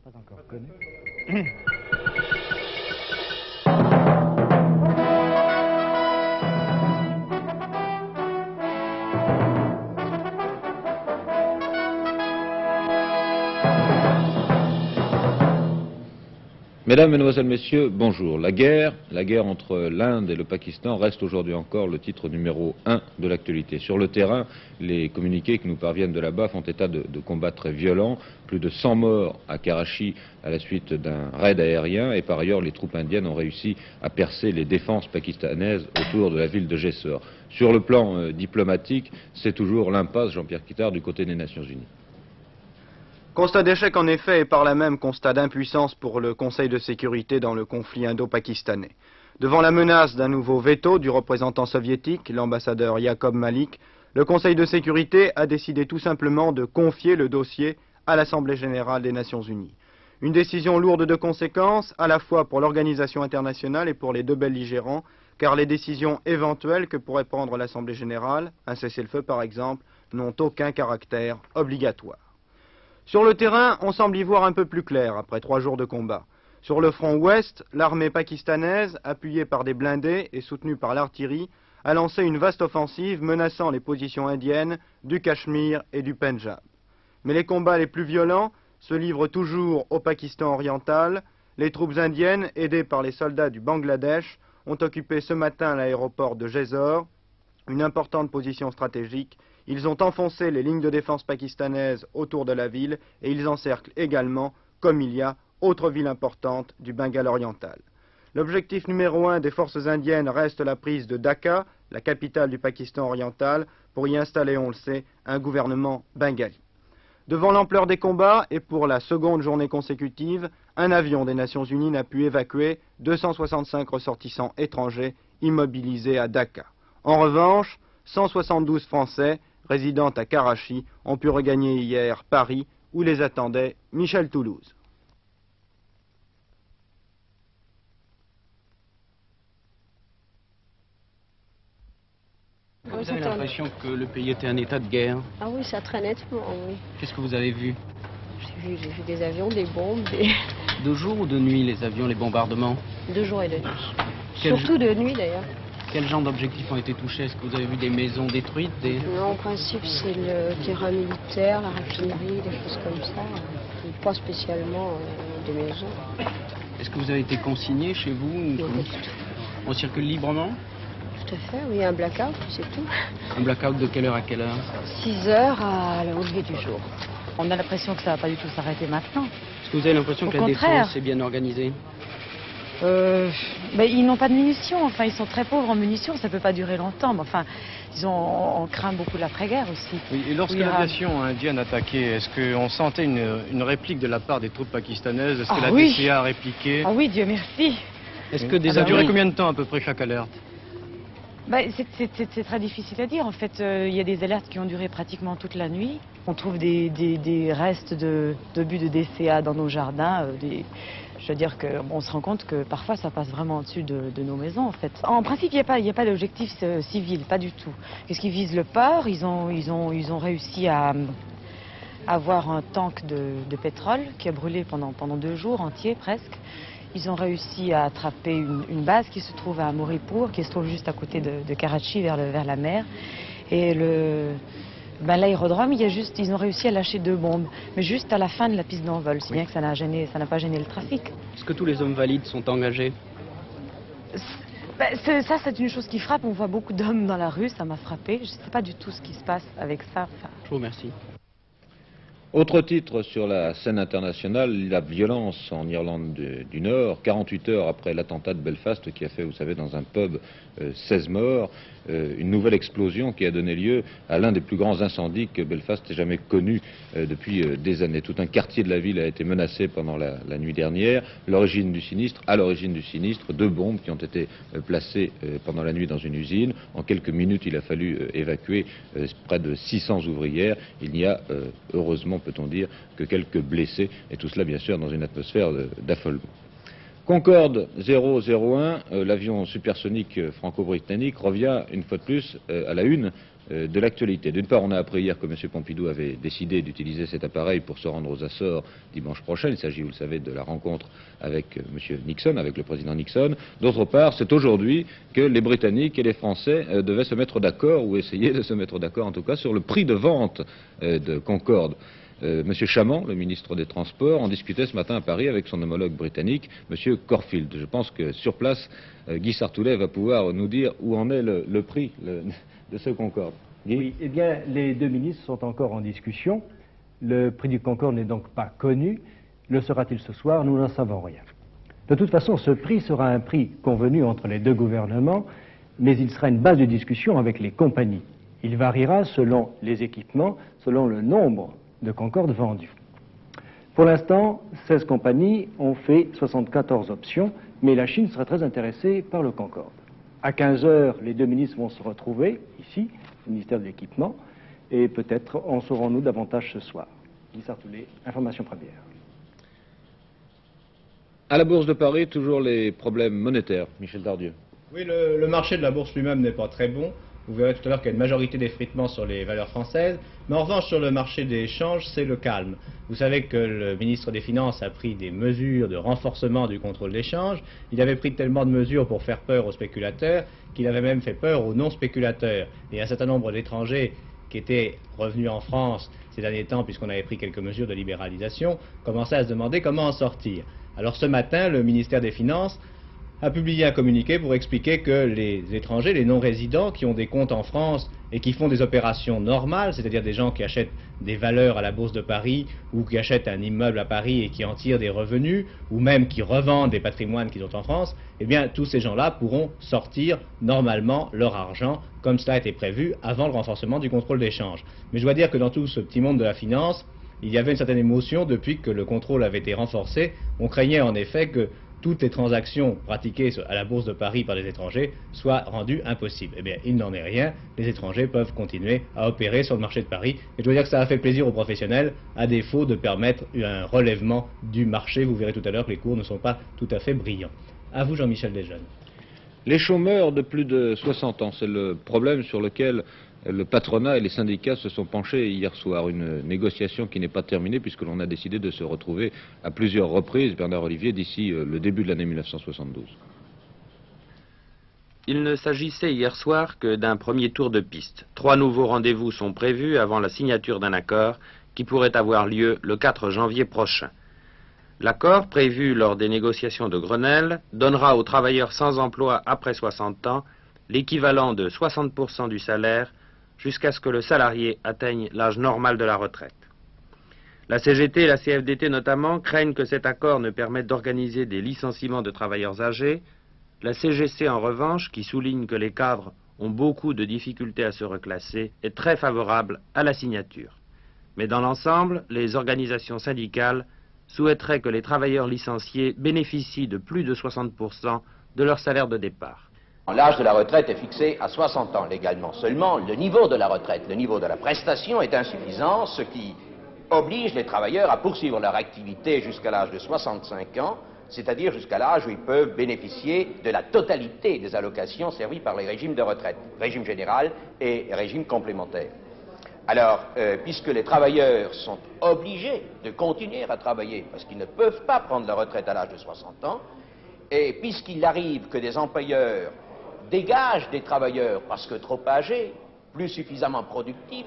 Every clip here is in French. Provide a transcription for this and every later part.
Pas encore connu. Mesdames, Mesdemoiselles, Messieurs, bonjour. La guerre entre l'Inde et le Pakistan reste aujourd'hui encore le titre numéro 1 de l'actualité. Sur le terrain, les communiqués qui nous parviennent de là-bas font état de combats très violents, plus de 100 morts à Karachi à la suite d'un raid aérien, et par ailleurs les troupes indiennes ont réussi à percer les défenses pakistanaises autour de la ville de Jessore. Sur le plan diplomatique, c'est toujours l'impasse, Jean-Pierre Quittard, du côté des Nations Unies. Constat d'échec en effet et par là même constat d'impuissance pour le Conseil de sécurité dans le conflit indo-pakistanais. Devant la menace d'un nouveau veto du représentant soviétique, l'ambassadeur Yacob Malik, le Conseil de sécurité a décidé tout simplement de confier le dossier à l'Assemblée générale des Nations unies. Une décision lourde de conséquences, à la fois pour l'organisation internationale et pour les deux belligérants, car les décisions éventuelles que pourrait prendre l'Assemblée générale, un cessez-le-feu par exemple, n'ont aucun caractère obligatoire. Sur le terrain, on semble y voir un peu plus clair après 3 jours de combat. Sur le front ouest, l'armée pakistanaise, appuyée par des blindés et soutenue par l'artillerie, a lancé une vaste offensive menaçant les positions indiennes du Cachemire et du Pendjab. Mais les combats les plus violents se livrent toujours au Pakistan oriental. Les troupes indiennes, aidées par les soldats du Bangladesh, ont occupé ce matin l'aéroport de Jessore, une importante position stratégique. Ils ont enfoncé les lignes de défense pakistanaises autour de la ville et ils encerclent également, comme il y a, autre ville importante du Bengale oriental. L'objectif numéro 1 des forces indiennes reste la prise de Dhaka, la capitale du Pakistan oriental, pour y installer, on le sait, un gouvernement bengali. Devant l'ampleur des combats et pour la seconde journée consécutive, un avion des Nations Unies n'a pu évacuer 265 ressortissants étrangers immobilisés à Dhaka. En revanche, 172 Français résidant à Karachi ont pu regagner hier Paris, où les attendait Michel Toulouse. Vous avez l'impression que le pays était en état de guerre? Ah oui, ça très nettement, oui. Qu'est-ce que vous avez vu? J'ai vu des avions, des bombes, des... De jour ou de nuit, les avions, les bombardements? De jour et de nuit. Surtout de nuit, d'ailleurs. Quel genre d'objectifs ont été touchés? Est-ce que vous avez vu des maisons détruites? Non, en principe, c'est le terrain militaire, la raffinerie, des choses comme ça. Et pas spécialement des maisons. Est-ce que vous avez été consigné chez vous? Non, pas du tout. On circule librement? Tout à fait, oui, un blackout, c'est tout. Un blackout de quelle heure à quelle heure? 6 heures à la lever du jour. On a l'impression que ça va pas du tout s'arrêter maintenant. Est-ce que vous avez l'impression que la défense est bien organisée? Ils n'ont pas de munitions, enfin ils sont très pauvres en munitions, ça peut pas durer longtemps, mais enfin on craint beaucoup l'après-guerre aussi. Oui, et lorsque l'aviation indienne attaquait, est-ce qu'on sentait une réplique de la part des troupes pakistanaises? Est-ce que la DCA a répliqué? Ah oui, Dieu merci. Est-ce que des ça a avions... duré combien de temps à peu près chaque alerte? C'est très difficile à dire. En fait, il y a des alertes qui ont duré pratiquement toute la nuit. On trouve des restes d'obus de DCA dans nos jardins. Je veux dire qu'on se rend compte que parfois ça passe vraiment au-dessus de nos maisons en fait. En principe, il n'y a pas d'objectif civil, pas du tout. Qu'est-ce qu'ils visent le port? Ils ont réussi à avoir un tank de pétrole qui a brûlé pendant 2 jours entiers presque. Ils ont réussi à attraper une base qui se trouve à Moripur, qui se trouve juste à côté de Karachi, vers la mer. Et l'aérodrome, ils ont réussi à lâcher 2 bombes, mais juste à la fin de la piste d'envol, si bien que ça n'a pas gêné le trafic. Est-ce que tous les hommes valides sont engagés? Ça, c'est une chose qui frappe. On voit beaucoup d'hommes dans la rue, ça m'a frappé. Je ne sais pas du tout ce qui se passe avec ça. Je vous remercie. Autre titre sur la scène internationale, la violence en Irlande du Nord, 48 heures après l'attentat de Belfast qui a fait, vous savez, dans un pub 16 morts, une nouvelle explosion qui a donné lieu à l'un des plus grands incendies que Belfast ait jamais connu depuis des années. Tout un quartier de la ville a été menacé pendant la nuit dernière. À l'origine du sinistre, 2 bombes qui ont été placées pendant la nuit dans une usine. En quelques minutes, il a fallu évacuer près de 600 ouvrières. Il n'y a heureusement, peut-on dire, que quelques blessés, et tout cela bien sûr dans une atmosphère d'affolement. Concorde 001, l'avion supersonique franco-britannique, revient une fois de plus à la une de l'actualité. D'une part, on a appris hier que M. Pompidou avait décidé d'utiliser cet appareil pour se rendre aux Açores dimanche prochain. Il s'agit, vous le savez, de la rencontre avec M. Nixon, avec le président Nixon. D'autre part, c'est aujourd'hui que les Britanniques et les Français devaient se mettre d'accord, ou essayer de se mettre d'accord en tout cas, sur le prix de vente de Concorde. M. Chamand, le ministre des Transports, en discutait ce matin à Paris avec son homologue britannique, M. Corfield. Je pense que sur place, Guy Sartoulet va pouvoir nous dire où en est le prix de ce Concorde. Guy ? Oui, eh bien, les deux ministres sont encore en discussion. Le prix du Concorde n'est donc pas connu. Le sera-t-il ce soir? Nous n'en savons rien. De toute façon, ce prix sera un prix convenu entre les deux gouvernements, mais il sera une base de discussion avec les compagnies. Il variera selon les équipements, selon le nombre de Concorde vendus. Pour l'instant, 16 compagnies ont fait 74 options, mais la Chine serait très intéressée par le Concorde. À 15 heures, les deux ministres vont se retrouver ici, au ministère de l'Équipement, et peut-être en saurons-nous davantage ce soir. Guy Sartoulet, information première. À la Bourse de Paris, toujours les problèmes monétaires. Michel Dardieu. Oui, le marché de la bourse lui-même n'est pas très bon. Vous verrez tout à l'heure qu'il y a une majorité d'effritement sur les valeurs françaises. Mais en revanche, sur le marché des changes, c'est le calme. Vous savez que le ministre des Finances a pris des mesures de renforcement du contrôle des changes. Il avait pris tellement de mesures pour faire peur aux spéculateurs qu'il avait même fait peur aux non-spéculateurs. Et un certain nombre d'étrangers qui étaient revenus en France ces derniers temps, puisqu'on avait pris quelques mesures de libéralisation, commençaient à se demander comment en sortir. Alors ce matin, le ministère des Finances a publié un communiqué pour expliquer que les étrangers, les non-résidents qui ont des comptes en France et qui font des opérations normales, c'est-à-dire des gens qui achètent des valeurs à la Bourse de Paris ou qui achètent un immeuble à Paris et qui en tirent des revenus, ou même qui revendent des patrimoines qu'ils ont en France, eh bien tous ces gens-là pourront sortir normalement leur argent comme cela a été prévu avant le renforcement du contrôle des changes. Mais je dois dire que dans tout ce petit monde de la finance, il y avait une certaine émotion depuis que le contrôle avait été renforcé. On craignait en effet que toutes les transactions pratiquées à la Bourse de Paris par les étrangers soient rendues impossibles. Eh bien, il n'en est rien. Les étrangers peuvent continuer à opérer sur le marché de Paris. Et je dois dire que ça a fait plaisir aux professionnels, à défaut de permettre un relèvement du marché. Vous verrez tout à l'heure que les cours ne sont pas tout à fait brillants. À vous, Jean-Michel Desjeunes. Les chômeurs de plus de 60 ans, c'est le problème sur lequel le patronat et les syndicats se sont penchés hier soir. Une négociation qui n'est pas terminée puisque l'on a décidé de se retrouver à plusieurs reprises, Bernard Olivier, d'ici le début de l'année 1972. Il ne s'agissait hier soir que d'un premier tour de piste. 3 nouveaux rendez-vous sont prévus avant la signature d'un accord qui pourrait avoir lieu le 4 janvier prochain. L'accord, prévu lors des négociations de Grenelle, donnera aux travailleurs sans emploi après 60 ans l'équivalent de 60% du salaire jusqu'à ce que le salarié atteigne l'âge normal de la retraite. La CGT et la CFDT notamment craignent que cet accord ne permette d'organiser des licenciements de travailleurs âgés. La CGC en revanche, qui souligne que les cadres ont beaucoup de difficultés à se reclasser, est très favorable à la signature. Mais dans l'ensemble, les organisations syndicales souhaiteraient que les travailleurs licenciés bénéficient de plus de 60% de leur salaire de départ. L'âge de la retraite est fixé à 60 ans légalement. Seulement, le niveau de la retraite, le niveau de la prestation est insuffisant, ce qui oblige les travailleurs à poursuivre leur activité jusqu'à l'âge de 65 ans, c'est-à-dire jusqu'à l'âge où ils peuvent bénéficier de la totalité des allocations servies par les régimes de retraite, régime général et régime complémentaire. Alors, puisque les travailleurs sont obligés de continuer à travailler parce qu'ils ne peuvent pas prendre la retraite à l'âge de 60 ans, et puisqu'il arrive que des employeurs dégagent des travailleurs parce que trop âgés, plus suffisamment productifs,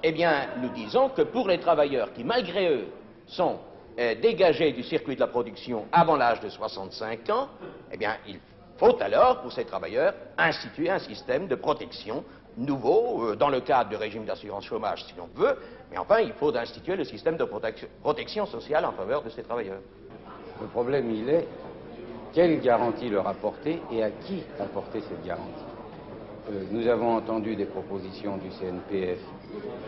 eh bien, nous disons que pour les travailleurs qui, malgré eux, sont dégagés du circuit de la production avant l'âge de 65 ans, eh bien, il faut alors, pour ces travailleurs, instituer un système de protection nouveau, dans le cadre du régime d'assurance chômage, si l'on veut, mais enfin, il faut instituer le système de protection sociale en faveur de ces travailleurs. Le problème, il est quelle garantie leur apporter et à qui apporter cette garantie. Nous avons entendu des propositions du CNPF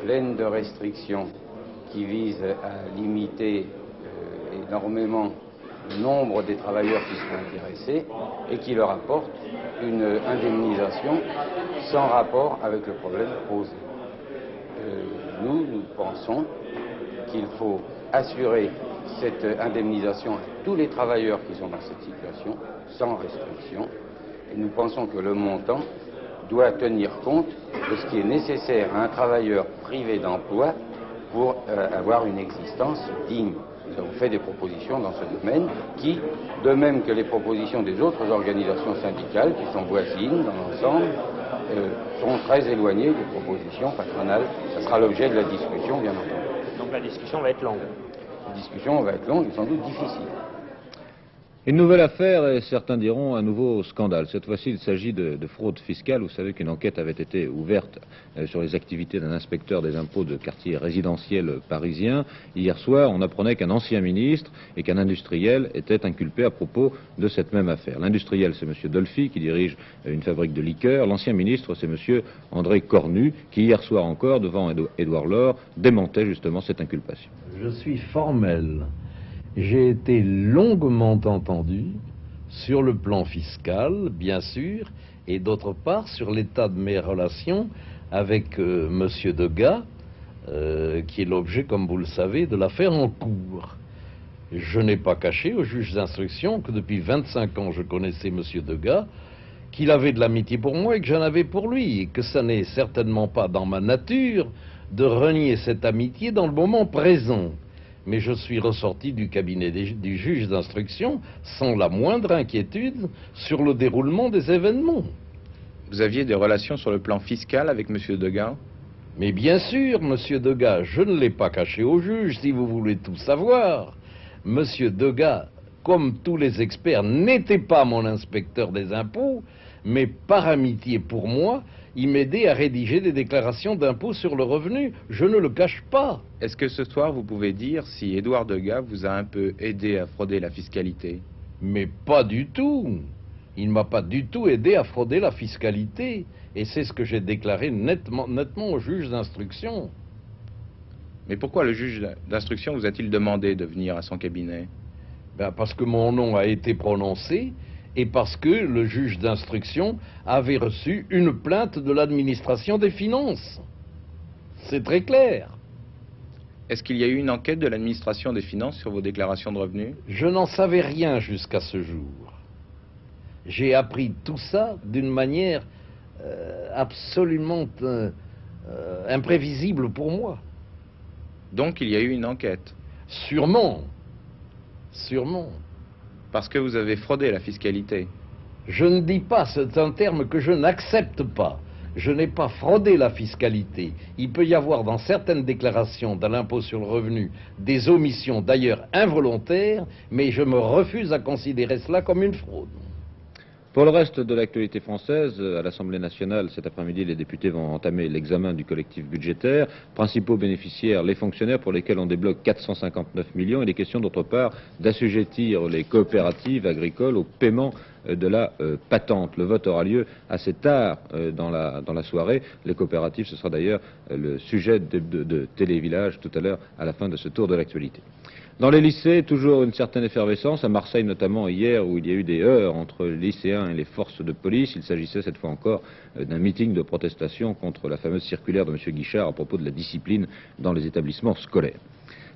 pleines de restrictions qui visent à limiter énormément le nombre des travailleurs qui sont intéressés et qui leur apportent une indemnisation sans rapport avec le problème posé. Nous pensons qu'il faut assurer cette indemnisation à tous les travailleurs qui sont dans cette situation, sans restriction. Et nous pensons que le montant doit tenir compte de ce qui est nécessaire à un travailleur privé d'emploi pour avoir une existence digne. Nous avons fait des propositions dans ce domaine qui, de même que les propositions des autres organisations syndicales qui sont voisines dans l'ensemble, sont très éloignées des propositions patronales. Ce sera l'objet de la discussion, bien entendu. Donc la discussion va être longue. La discussion va être longue et sans doute difficile. Une nouvelle affaire et certains diront un nouveau scandale. Cette fois-ci, il s'agit de fraude fiscale. Vous savez qu'une enquête avait été ouverte sur les activités d'un inspecteur des impôts de quartier résidentiel parisien. Hier soir, on apprenait qu'un ancien ministre et qu'un industriel étaient inculpés à propos de cette même affaire. L'industriel, c'est M. Dolphy, qui dirige une fabrique de liqueurs. L'ancien ministre, c'est M. André Cornu, qui hier soir encore, devant Édouard Laure, démentait justement cette inculpation. Je suis formel. J'ai été longuement entendu sur le plan fiscal, bien sûr, et d'autre part sur l'état de mes relations avec M. Degas, qui est l'objet, comme vous le savez, de l'affaire en cours. Je n'ai pas caché au juge d'instruction que depuis 25 ans je connaissais M. Degas, qu'il avait de l'amitié pour moi et que j'en avais pour lui, et que ça n'est certainement pas dans ma nature de renier cette amitié dans le moment présent. Mais je suis ressorti du cabinet du juge d'instruction sans la moindre inquiétude sur le déroulement des événements. Vous aviez des relations sur le plan fiscal avec M. Degas? Mais bien sûr, M. Degas, je ne l'ai pas caché au juge, si vous voulez tout savoir. M. Degas, comme tous les experts, n'était pas mon inspecteur des impôts, mais par amitié pour moi, il m'aidait à rédiger des déclarations d'impôts sur le revenu. Je ne le cache pas. Est-ce que ce soir, vous pouvez dire si Édouard Degas vous a un peu aidé à frauder la fiscalité? Mais pas du tout. Il ne m'a pas du tout aidé à frauder la fiscalité. Et c'est ce que j'ai déclaré nettement au juge d'instruction. Mais pourquoi le juge d'instruction vous a-t-il demandé de venir à son cabinet? Parce que mon nom a été prononcé et parce que le juge d'instruction avait reçu une plainte de l'administration des finances. C'est très clair. Est-ce qu'il y a eu une enquête de l'administration des finances sur vos déclarations de revenus? Je n'en savais rien jusqu'à ce jour. J'ai appris tout ça d'une manière absolument imprévisible pour moi. Donc il y a eu une enquête? Sûrement. Sûrement. Parce que vous avez fraudé la fiscalité? Je ne dis pas, c'est un terme que je n'accepte pas. Je n'ai pas fraudé la fiscalité. Il peut y avoir dans certaines déclarations de l'impôt sur le revenu des omissions d'ailleurs involontaires, mais je me refuse à considérer cela comme une fraude. Pour le reste de l'actualité française, à l'Assemblée nationale, cet après-midi, les députés vont entamer l'examen du collectif budgétaire. Principaux bénéficiaires, les fonctionnaires pour lesquels on débloque 459 millions. Il est question d'autre part d'assujettir les coopératives agricoles au paiement de la patente. Le vote aura lieu assez tard dans la soirée. Les coopératives, ce sera d'ailleurs le sujet de Télévillage tout à l'heure à la fin de ce tour de l'actualité. Dans les lycées, toujours une certaine effervescence, à Marseille notamment hier où il y a eu des heurts entre les lycéens et les forces de police. Il s'agissait cette fois encore d'un meeting de protestation contre la fameuse circulaire de M. Guichard à propos de la discipline dans les établissements scolaires.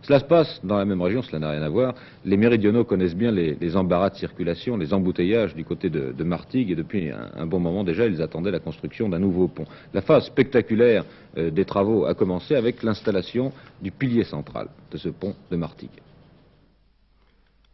Cela se passe dans la même région, cela n'a rien à voir. Les méridionaux connaissent bien les embarras de circulation, les embouteillages du côté de Martigues et depuis un bon moment déjà, ils attendaient la construction d'un nouveau pont. La phase spectaculaire des travaux a commencé avec l'installation du pilier central de ce pont de Martigues.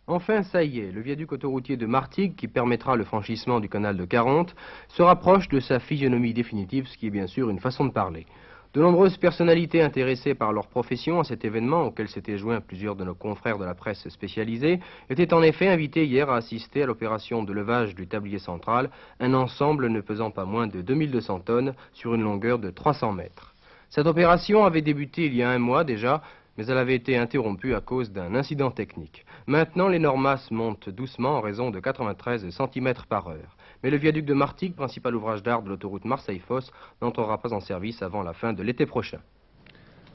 Enfin, ça y est, le viaduc autoroutier de Martigues, qui permettra le franchissement du canal de 40, se rapproche de sa physionomie définitive, ce qui est bien sûr une façon de parler. De nombreuses personnalités intéressées par leur profession à cet événement, auquel s'étaient joints plusieurs de nos confrères de la presse spécialisée, étaient en effet invités hier à assister à l'opération de levage du tablier central, un ensemble ne pesant pas moins de 2200 tonnes sur une longueur de 300 mètres. Cette opération avait débuté il y a un mois déjà, mais elle avait été interrompue à cause d'un incident technique. Maintenant, les normas montent doucement en raison de 93 cm par heure. Mais le viaduc de Martigues, principal ouvrage d'art de l'autoroute Marseille-Fos, n'entrera pas en service avant la fin de l'été prochain.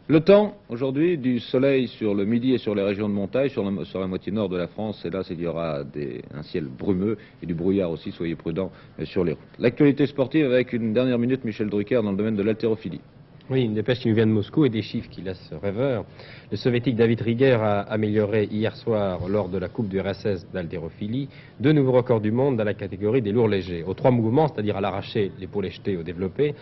Le temps, aujourd'hui, du soleil sur le midi et sur les régions de montagne, sur la moitié nord de la France, et là, il y aura un ciel brumeux et du brouillard aussi, soyez prudents sur les routes. L'actualité sportive avec une dernière minute, Michel Drucker, dans le domaine de l'haltérophilie. Oui, une dépêche qui nous vient de Moscou et des chiffres qui laissent rêveur. Le soviétique David Riguer a amélioré hier soir, lors de la Coupe du RSS d'haltérophilie, 2 nouveaux records du monde dans la catégorie des lourds légers. Aux 3 mouvements, c'est-à-dire à l'arraché, l'épaule jetée au développé,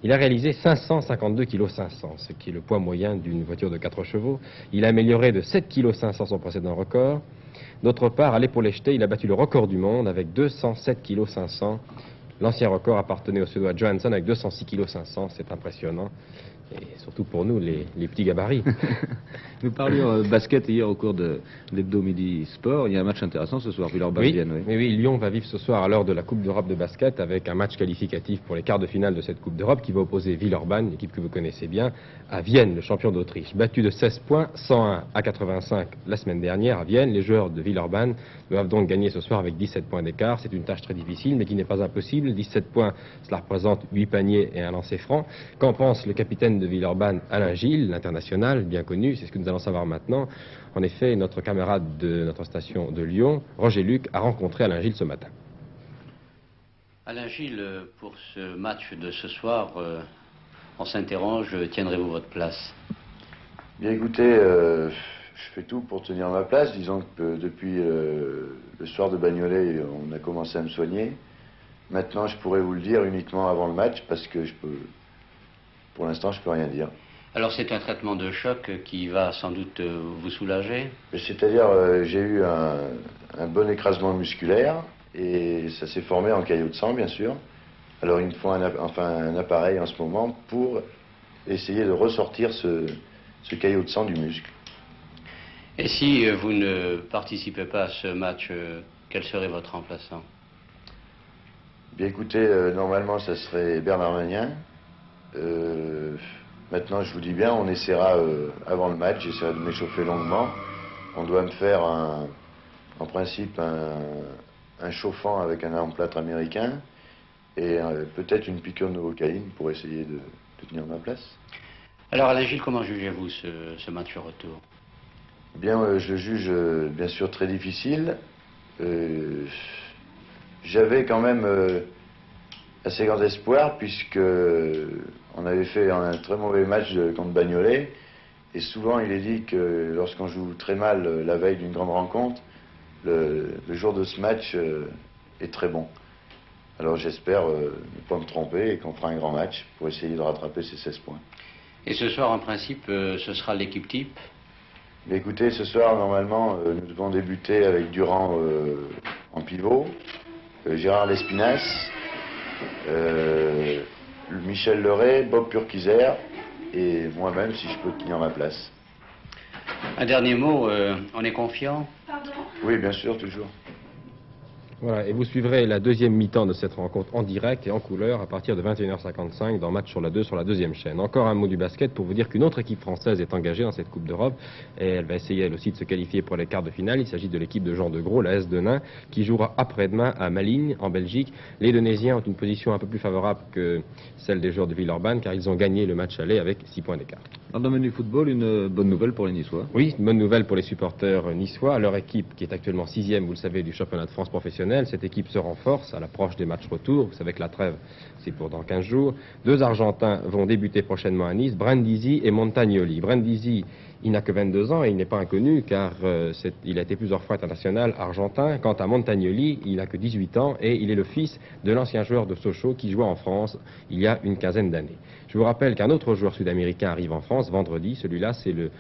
il a réalisé 552 kg 500, ce qui est le poids moyen d'une voiture de 4 chevaux. Il a amélioré de 7 kg 500 son précédent record. D'autre part, à l'épaule jetée, il a battu le record du monde avec 207 kg 500. L'ancien record appartenait au Suédois Johansson avec 206 kg 500, c'est impressionnant. Et surtout pour nous, les petits gabarits. Nous parlions basket hier au cours de l'Hebdo Midi Sport. Il y a un match intéressant ce soir, Villeurbanne-Vienne. Oui, Lyon va vivre ce soir à l'heure de la Coupe d'Europe de basket avec un match qualificatif pour les quarts de finale de cette Coupe d'Europe qui va opposer Villeurbanne, l'équipe que vous connaissez bien, à Vienne, le champion d'Autriche. Battu de 16 points, 101 à 85 la semaine dernière à Vienne. Les joueurs de Villeurbanne doivent donc gagner ce soir avec 17 points d'écart. C'est une tâche très difficile mais qui n'est pas impossible. 17 points, cela représente 8 paniers et un lancer franc. Qu'en pense le capitaine de Villeurbanne, Alain Gilles, l'international, bien connu? C'est ce que nous allons savoir maintenant. En effet, notre camarade de notre station de Lyon, Roger Luc, a rencontré Alain Gilles ce matin. Alain Gilles, pour ce match de ce soir, on s'interroge, tiendrez-vous votre place? Bien écoutez, je fais tout pour tenir ma place. Disons que depuis le soir de Bagnolet, on a commencé à me soigner. Maintenant, je pourrais vous le dire uniquement avant le match parce que pour l'instant, je peux rien dire. Alors c'est un traitement de choc qui va sans doute vous soulager? C'est-à-dire, j'ai eu un bon écrasement musculaire et ça s'est formé en caillot de sang, bien sûr. Alors il me faut un appareil en ce moment pour essayer de ressortir ce caillot de sang du muscle. Et si vous ne participez pas à ce match, quel serait votre remplaçant? Bien écoutez, normalement ça serait Bernard Magnin. Maintenant, je vous dis bien, on essaiera avant le match, j'essaierai de m'échauffer longuement. On doit me faire en principe un chauffant avec un emplâtre américain et peut-être une piqûre de novocaïne pour essayer de tenir ma place. Alors Alain Gilles, comment jugez-vous ce match retour? Bien, je le juge bien sûr très difficile. J'avais quand même assez grand espoir puisque on avait fait un très mauvais match contre Bagnolet et souvent il est dit que lorsqu'on joue très mal la veille d'une grande rencontre, le jour de ce match est très bon. Alors j'espère ne pas me tromper et qu'on fera un grand match pour essayer de rattraper ces 16 points. Et ce soir en principe ce sera l'équipe type? Mais écoutez, ce soir normalement nous devons débuter avec Durand en pivot, Gérard Lespinasse, Michel Leray, Bob Purquizer et moi-même si je peux tenir ma place. Un dernier mot, on est confiant? Oui, bien sûr, toujours. Voilà, et vous suivrez la deuxième mi-temps de cette rencontre en direct et en couleur à partir de 21h55 dans Match sur la 2 sur la deuxième chaîne. Encore un mot du basket pour vous dire qu'une autre équipe française est engagée dans cette Coupe d'Europe et elle va essayer elle aussi de se qualifier pour les quarts de finale. Il s'agit de l'équipe de Jean de Gros, la S de Nain, qui jouera après-demain à Malines en Belgique. Les Donésiens ont une position un peu plus favorable que celle des joueurs de Villeurbanne car ils ont gagné le match aller avec 6 points d'écart. Dans le domaine du football, une bonne nouvelle pour les Niçois. Oui, une bonne nouvelle pour les supporters niçois. Leur équipe, qui est actuellement 6e, vous le savez, du championnat de France professionnel, cette équipe se renforce à l'approche des matchs retour. Vous savez que la trêve, c'est pour dans 15 jours. 2 Argentins vont débuter prochainement à Nice, Brindisi et Montagnoli. Brindisi, il n'a que 22 ans et il n'est pas inconnu car il a été plusieurs fois international argentin. Quant à Montagnoli, il n'a que 18 ans et il est le fils de l'ancien joueur de Sochaux qui jouait en France il y a une quinzaine d'années. Je vous rappelle qu'un autre joueur sud-américain arrive en France vendredi. Celui-là, c'est le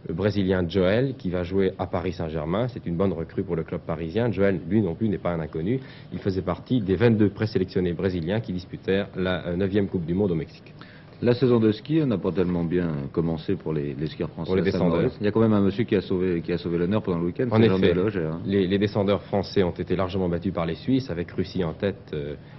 Brésilien Joel qui va jouer à Paris Saint-Germain. C'est une bonne recrue pour le club parisien. Joel, lui non plus, n'est pas un inconnu. Il faisait partie des 22 présélectionnés brésiliens qui disputèrent la 9e Coupe du Monde au Mexique. La saison de ski n'a pas tellement bien commencé pour les skieurs français. Pour les descendeurs. Il y a quand même un monsieur qui a sauvé l'honneur pendant le week-end. En effet, les descendeurs français ont été largement battus par les Suisses, avec Russie en tête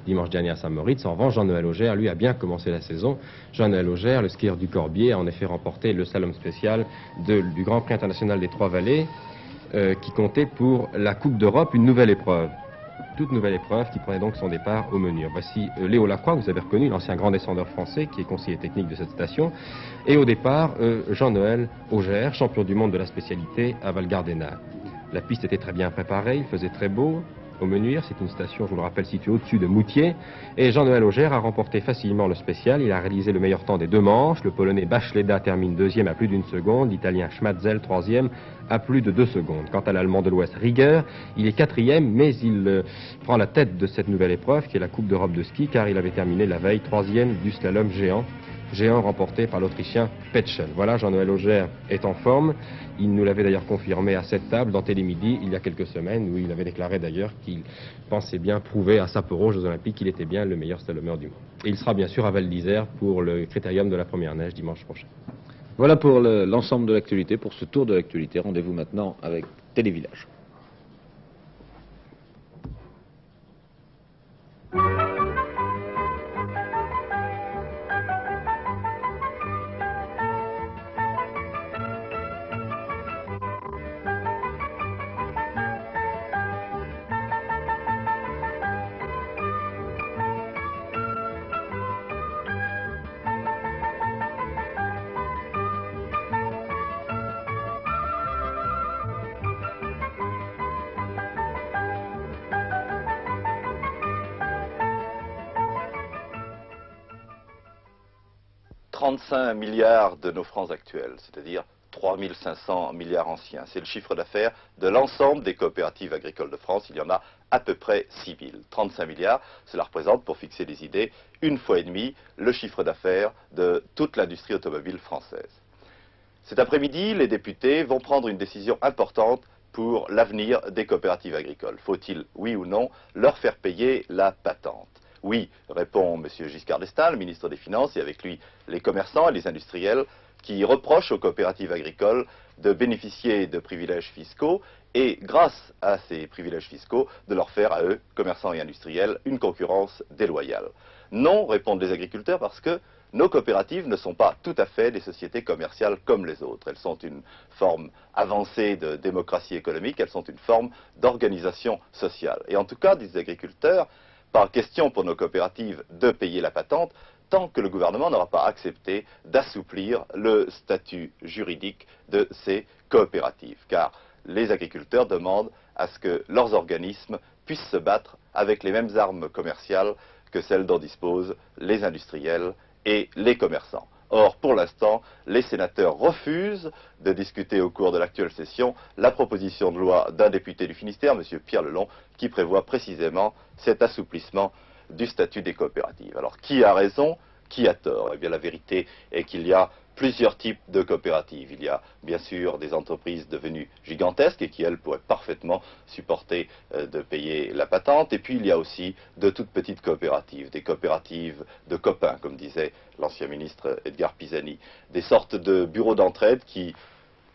dimanche dernier à Saint-Moritz. En revanche, Jean-Noël Augère, lui, a bien commencé la saison. Jean-Noël Augère, le skieur du Corbier, a en effet remporté le slalom spécial du Grand Prix international des Trois-Vallées, qui comptait pour la Coupe d'Europe une nouvelle épreuve. Toute nouvelle épreuve qui prenait donc son départ au Menur. Voici Léo Lacroix, vous avez reconnu, l'ancien grand descendeur français qui est conseiller technique de cette station. Et au départ, Jean-Noël Augère, champion du monde de la spécialité à Val-Gardena. La piste était très bien préparée, il faisait très beau. au Menuire. C'est une station, je vous le rappelle, située au-dessus de Moutier. Et Jean-Noël Augère a remporté facilement le spécial. Il a réalisé le meilleur temps des 2 manches. Le Polonais Bachleda termine 2e à plus d'1 seconde. L'Italien Schmatzel 3e à plus de 2 secondes. Quant à l'Allemand de l'Ouest Rieger, il est 4e, mais il prend la tête de cette nouvelle épreuve qui est la Coupe d'Europe de ski, car il avait terminé la veille 3e du slalom géant remporté par l'Autrichien Petschel. Voilà, Jean-Noël Augère est en forme. Il nous l'avait d'ailleurs confirmé à cette table dans Télémidi il y a quelques semaines, où il avait déclaré d'ailleurs qu'il pensait bien prouver à Sapporo aux Jeux Olympiques qu'il était bien le meilleur slalomeur du monde. Et il sera bien sûr à Val d'Isère pour le critérium de la première neige dimanche prochain. Voilà pour l'ensemble de l'actualité, pour ce tour de l'actualité. Rendez-vous maintenant avec Télévillage. $35 milliards de nos francs actuels, c'est-à-dire 3500 milliards anciens. C'est le chiffre d'affaires de l'ensemble des coopératives agricoles de France. Il y en a à peu près 6000. 35 milliards, cela représente, pour fixer les idées, 1,5 fois le chiffre d'affaires de toute l'industrie automobile française. Cet après-midi, les députés vont prendre une décision importante pour l'avenir des coopératives agricoles. Faut-il, oui ou non, leur faire payer la patente? Oui, répond M. Giscard d'Estaing, le ministre des Finances, et avec lui les commerçants et les industriels, qui reprochent aux coopératives agricoles de bénéficier de privilèges fiscaux et, grâce à ces privilèges fiscaux, de leur faire à eux, commerçants et industriels, une concurrence déloyale. Non, répondent les agriculteurs, parce que nos coopératives ne sont pas tout à fait des sociétés commerciales comme les autres. Elles sont une forme avancée de démocratie économique, elles sont une forme d'organisation sociale. Et en tout cas, disent les agriculteurs, pas question pour nos coopératives de payer la patente tant que le gouvernement n'aura pas accepté d'assouplir le statut juridique de ces coopératives. Car les agriculteurs demandent à ce que leurs organismes puissent se battre avec les mêmes armes commerciales que celles dont disposent les industriels et les commerçants. Or, pour l'instant, les sénateurs refusent de discuter au cours de l'actuelle session la proposition de loi d'un député du Finistère, M. Pierre Lelon, qui prévoit précisément cet assouplissement du statut des coopératives. Alors, qui a raison? Qui a tort? Eh bien, la vérité est qu'il y a plusieurs types de coopératives. Il y a bien sûr des entreprises devenues gigantesques et qui, elles, pourraient parfaitement supporter de payer la patente. Et puis il y a aussi de toutes petites coopératives, des coopératives de copains, comme disait l'ancien ministre Edgar Pisani. Des sortes de bureaux d'entraide qui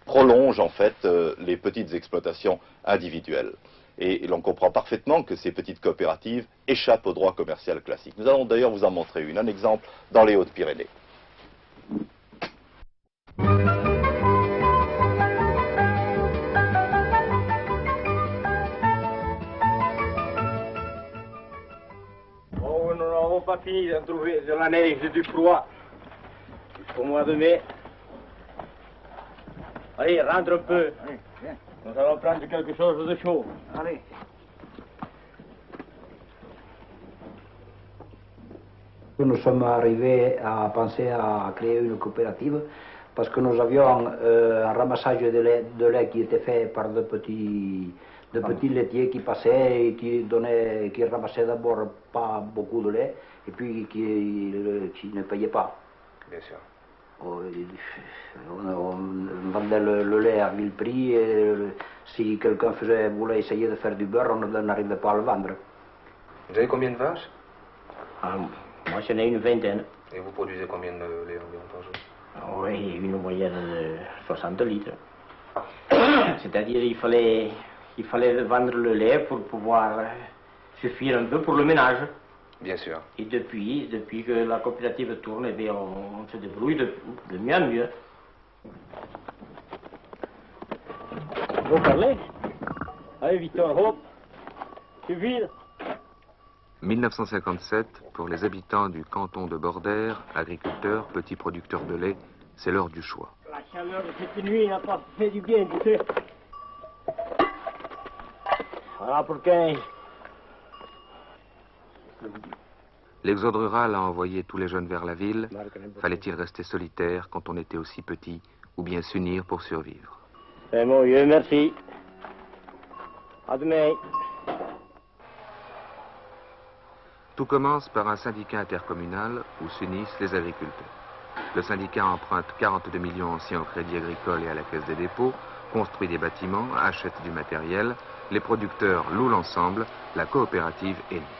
prolongent en fait les petites exploitations individuelles. Et l'on comprend parfaitement que ces petites coopératives échappent au droit commercial classique. Nous allons d'ailleurs vous en montrer un exemple dans les Hautes-Pyrénées. Oh, nous n'avons pas fini de trouver de la neige et du froid. Jusqu'au mois de mai. Allez, rentre un peu. Allez, viens. Nous allons prendre quelque chose de chaud. Allez. Nous sommes arrivés à penser à créer une coopérative parce que nous avions un ramassage de lait qui était fait par de petits laitiers qui passaient et qui ramassaient d'abord pas beaucoup de lait et puis qui ne payaient pas. Bien sûr. On vendait le lait à vil prix et si quelqu'un voulait essayer de faire du beurre, on n'arrivait pas à le vendre. Vous avez combien de vaches? Moi, j'en ai une vingtaine. Et vous produisez combien de lait environ par jour? Oui, une moyenne de 60 litres. C'est-à-dire il fallait vendre le lait pour pouvoir suffire un peu pour le ménage. Bien sûr. Et depuis que la coopérative tourne, eh bien, on se débrouille de mieux en mieux. Vous parlez? Allez, Victor, hop. Tu vides? 1957, pour les habitants du canton de Bordère, agriculteurs, petits producteurs de lait, c'est l'heure du choix. La chaleur de cette nuit n'a pas fait du bien, tu sais. Voilà pour 15 L'exode rural a envoyé tous les jeunes vers la ville. Fallait-il rester solitaire quand on était aussi petit, ou bien s'unir pour survivre? C'est bon, merci. À demain. Tout commence par un syndicat intercommunal où s'unissent les agriculteurs. Le syndicat emprunte 42 millions anciens au Crédit Agricole et à la Caisse des dépôts, construit des bâtiments, achète du matériel, les producteurs louent l'ensemble, la coopérative est née.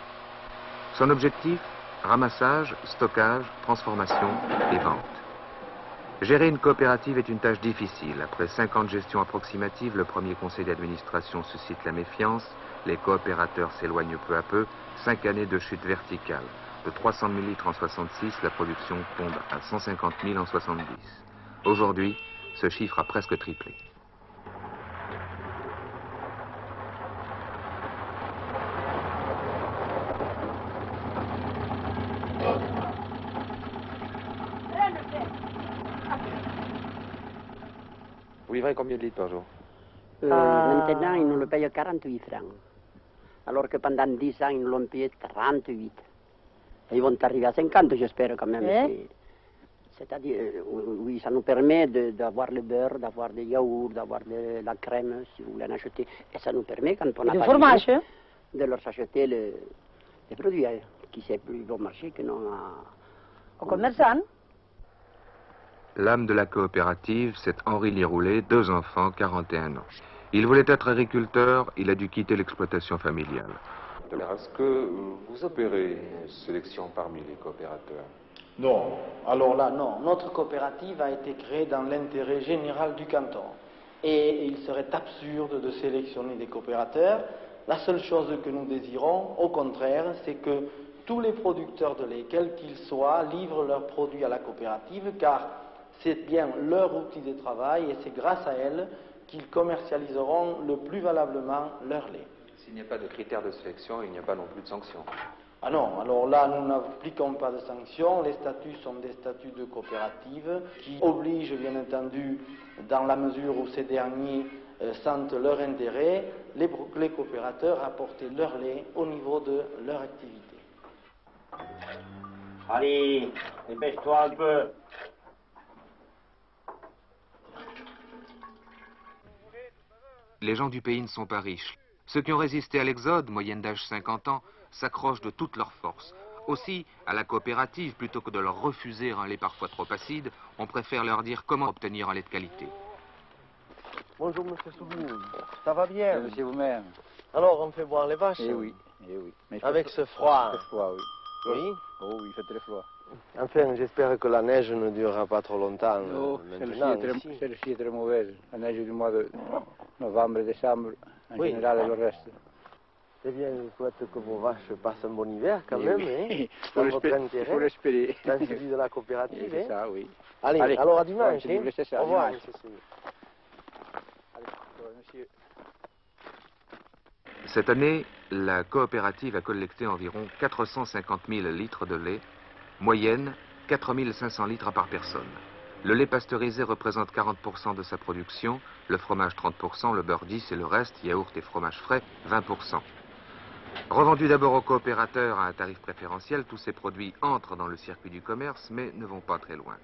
Son objectif, ramassage, stockage, transformation et vente. Gérer une coopérative est une tâche difficile. Après 5 ans de gestion approximative, le premier conseil d'administration suscite la méfiance, les coopérateurs s'éloignent peu à peu, 5 années de chute verticale. De 300 000 litres en 66, la production tombe à 150 000 en 70. Aujourd'hui, ce chiffre a presque triplé. Vous livrez combien de litres par jour? Maintenant, ils nous le payent 48 francs. Alors que pendant 10 ans, ils nous l'ont payé 38. Et ils vont arriver à 50, j'espère quand même. C'est-à-dire, oui, ça nous permet d'avoir le beurre, d'avoir des yaourts, d'avoir de la crème, si vous voulez en acheter. Et ça nous permet, quand on a du pas fromage, d'idée, de leur acheter les produits qui sont plus bon marché que non au commerçant. L'âme de la coopérative, c'est Henri Liroulet, 2 enfants, 41 ans. Il voulait être agriculteur, il a dû quitter l'exploitation familiale. Est-ce que vous opérez une sélection parmi les coopérateurs? Non. Alors là, non. Notre coopérative a été créée dans l'intérêt général du canton. Et il serait absurde de sélectionner des coopérateurs. La seule chose que nous désirons, au contraire, c'est que tous les producteurs de lait, quels qu'ils soient, livrent leurs produits à la coopérative, car c'est bien leur outil de travail et c'est grâce à elle qu'ils commercialiseront le plus valablement leur lait. S'il n'y a pas de critères de sélection, il n'y a pas non plus de sanctions. Ah non, alors là, nous n'appliquons pas de sanctions. Les statuts sont des statuts de coopérative qui obligent, bien entendu, dans la mesure où ces derniers sentent leur intérêt, les coopérateurs à porter leur lait au niveau de leur activité. Allez, dépêche-toi un peu. Les gens du pays ne sont pas riches. Ceux qui ont résisté à l'exode, moyenne d'âge 50 ans, s'accrochent de toutes leurs forces. Aussi, à la coopérative, plutôt que de leur refuser un lait parfois trop acide, on préfère leur dire comment obtenir un lait de qualité. Bonjour, monsieur Soubou. Ça va bien? Monsieur vous-même. Alors, on fait boire les vaches? Eh oui, eh oui. Mais avec ce froid? Il fait froid, oui. Oui? Oh oui, il fait très froid. Enfin, j'espère que la neige ne durera pas trop longtemps. Non, celle-ci est très mauvaise. La neige du mois de novembre et décembre, en général, et le reste. Eh bien, je souhaite que vos vaches passent un bon hiver quand même, oui. Hein, dans votre intérêt. Il faut l'espérer. Dans celui de la coopérative. C'est ça, oui. Allez, alors à dimanche. Au revoir, monsieur Soubou. Monsieur. Cette année, la coopérative a collecté environ 450 000 litres de lait, moyenne 4 500 litres par personne. Le lait pasteurisé représente 40% de sa production, le fromage 30%, le beurre 10% et le reste, yaourt et fromage frais, 20%. Revendus d'abord aux coopérateurs à un tarif préférentiel, tous ces produits entrent dans le circuit du commerce, mais ne vont pas très loin.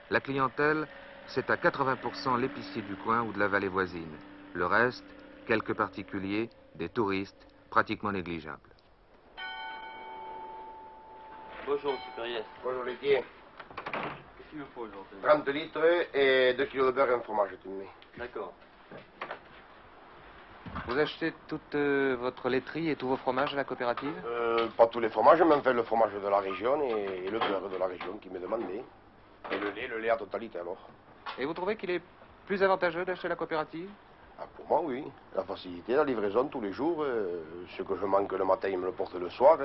La clientèle, c'est à 80% l'épicier du coin ou de la vallée voisine. Le reste, quelques particuliers, des touristes, pratiquement négligeables. Bonjour, supérieur. Bonjour, laitier. Qu'est-ce qu'il me faut aujourd'hui? 30 litres et 2 kilos de beurre et un fromage, tu me mets. D'accord. Vous achetez toute votre laiterie et tous vos fromages à la coopérative? Pas tous les fromages, mais enfin le fromage de la région et le beurre de la région qui m'est demandé. Et le lait à totalité alors. Et vous trouvez qu'il est plus avantageux d'acheter la coopérative? Ah, pour moi, oui. La facilité, la livraison tous les jours. Ce que je manque le matin, il me le porte le soir.